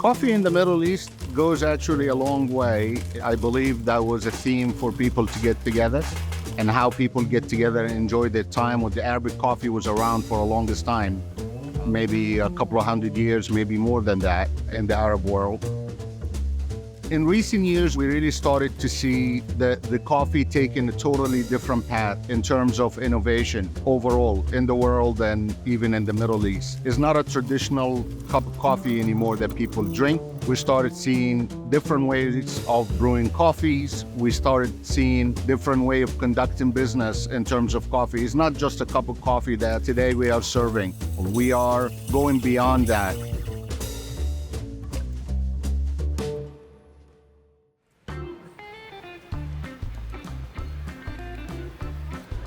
Coffee in the Middle East goes actually a long way. I believe that was a theme for people to get together and how people get together and enjoy their time. With the Arabic coffee was around for the longest time, maybe a couple of hundred years, maybe more than that in the Arab world. In recent years, we really started to see the coffee taking a totally different path in terms of innovation overall in the world and even in the Middle East. It's not a traditional cup of coffee anymore that people drink. We started seeing different ways of brewing coffees. We started seeing different way of conducting business in terms of coffee. It's not just a cup of coffee that today we are serving. We are going beyond that.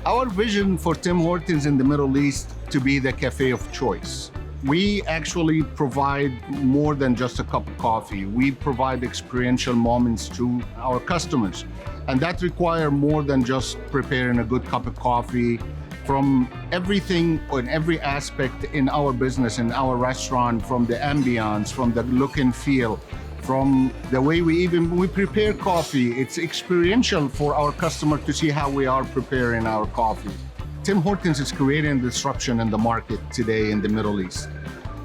Our vision for Tim Hortons in the Middle East to be the cafe of choice. We actually provide more than just a cup of coffee. We provide experiential moments to our customers. And that requires more than just preparing a good cup of coffee. From everything and every aspect in our business, in our restaurant, from the ambience, from the look and feel, from the way we prepare coffee, it's experiential for our customer to see how we are preparing our coffee. Tim Hortons is creating disruption in the market today in the Middle East.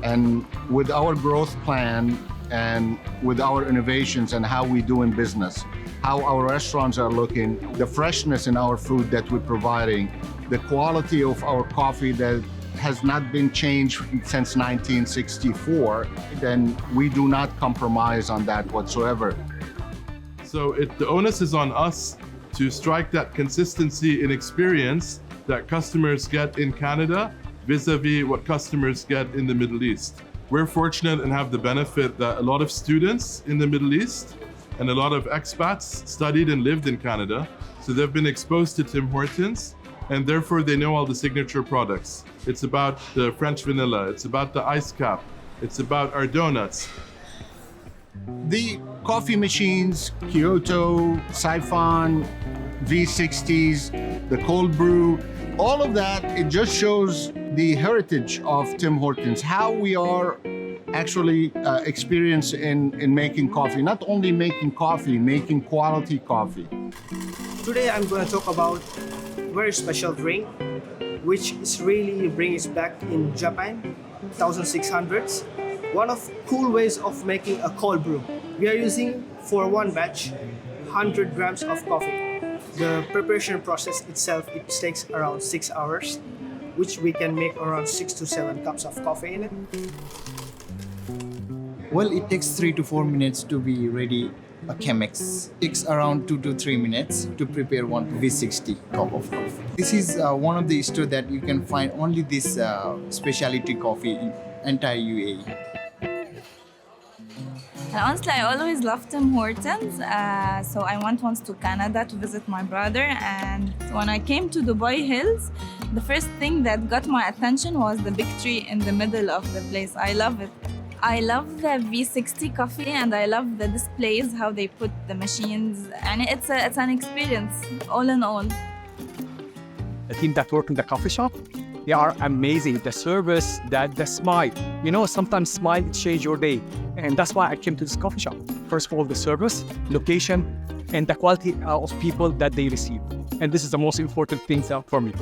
And with our growth plan and with our innovations and how we do in business, how our restaurants are looking, the freshness in our food that we're providing, the quality of our coffee that has not been changed since 1964, then we do not compromise on that whatsoever. So the onus is on us to strike that consistency in experience that customers get in Canada vis-a-vis what customers get in the Middle East. We're fortunate and have the benefit that a lot of students in the Middle East and a lot of expats studied and lived in Canada. So they've been exposed to Tim Hortons, and therefore they know all the signature products. It's about the French vanilla, it's about the ice cap, it's about our donuts. The coffee machines, Kyoto, Siphon, V60s, the cold brew, all of that, it just shows the heritage of Tim Hortons, how we are actually experienced in making coffee. Not only making coffee, making quality coffee. Today I'm going to talk about a very special drink, which is really brings back in Japan, 1600s. One of cool ways of making a cold brew. We are using for one batch 100 grams of coffee. The preparation process itself, it takes around 6 hours, which we can make around 6 to 7 cups of coffee in it. Well, it takes 3 to 4 minutes to be ready. A Chemex takes around 2 to 3 minutes to prepare one V60 cup of coffee. This is one of the stores that you can find only this specialty coffee in entire UAE. And honestly, I always loved Tim Hortons, so I went once to Canada to visit my brother, and when I came to Dubai Hills, the first thing that got my attention was the big tree in the middle of the place. I love it. I love the V60 coffee, and I love the displays, how they put the machines, and it's an experience, all in all. The team that work in the coffee shop, they are amazing. The service, the smile. You know, sometimes smile change your day. And that's why I came to this coffee shop. First of all, the service, location, and the quality of people that they receive. And this is the most important thing for me.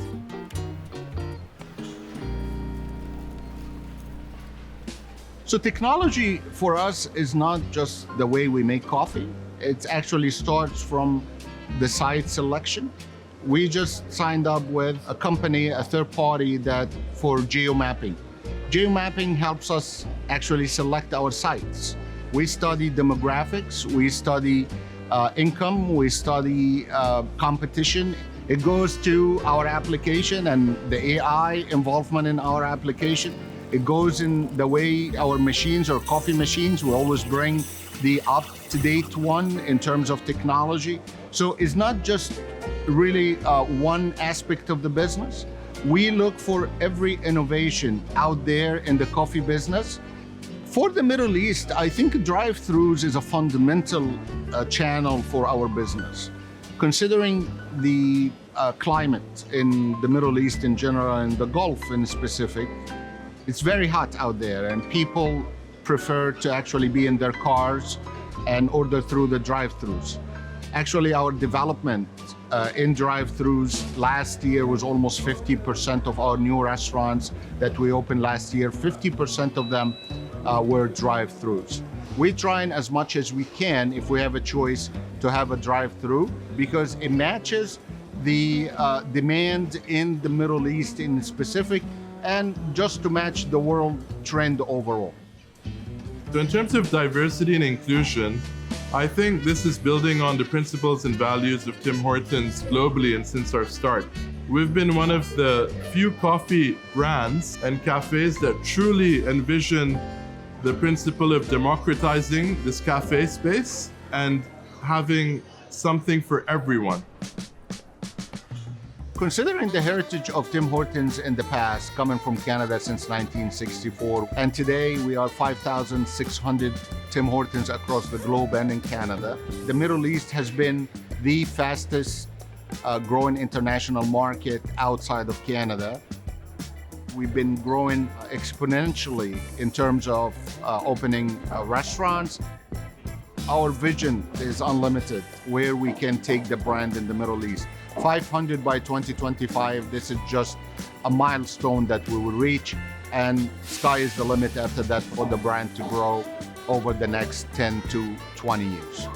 So technology for us is not just the way we make coffee. It actually starts from the site selection. We just signed up with a company, a third party, that for geomapping. Geomapping helps us actually select our sites. We study demographics, we study income, we study competition. It goes to our application and the AI involvement in our application. It goes in the way our machines, our coffee machines, we always bring the up-to-date one in terms of technology. So it's not just really one aspect of the business. We look for every innovation out there in the coffee business. For the Middle East, I think drive-thrus is a fundamental channel for our business. Considering the climate in the Middle East in general and the Gulf in specific, it's very hot out there, and people prefer to actually be in their cars and order through the drive-thrus. Actually, our development in drive-thrus last year was almost 50% of our new restaurants that we opened last year. 50% of them were drive-thrus. We try and as much as we can, if we have a choice, to have a drive-thru because it matches the demand in the Middle East in specific and just to match the world trend overall. So in terms of diversity and inclusion, I think this is building on the principles and values of Tim Hortons globally and since our start. We've been one of the few coffee brands and cafes that truly envision the principle of democratizing this cafe space and having something for everyone. Considering the heritage of Tim Hortons in the past, coming from Canada since 1964, and today we are 5,600 Tim Hortons across the globe and in Canada, the Middle East has been the fastest growing international market outside of Canada. We've been growing exponentially in terms of opening restaurants. Our vision is unlimited, where we can take the brand in the Middle East. 500 by 2025, this is just a milestone that we will reach, and sky is the limit after that for the brand to grow over the next 10 to 20 years.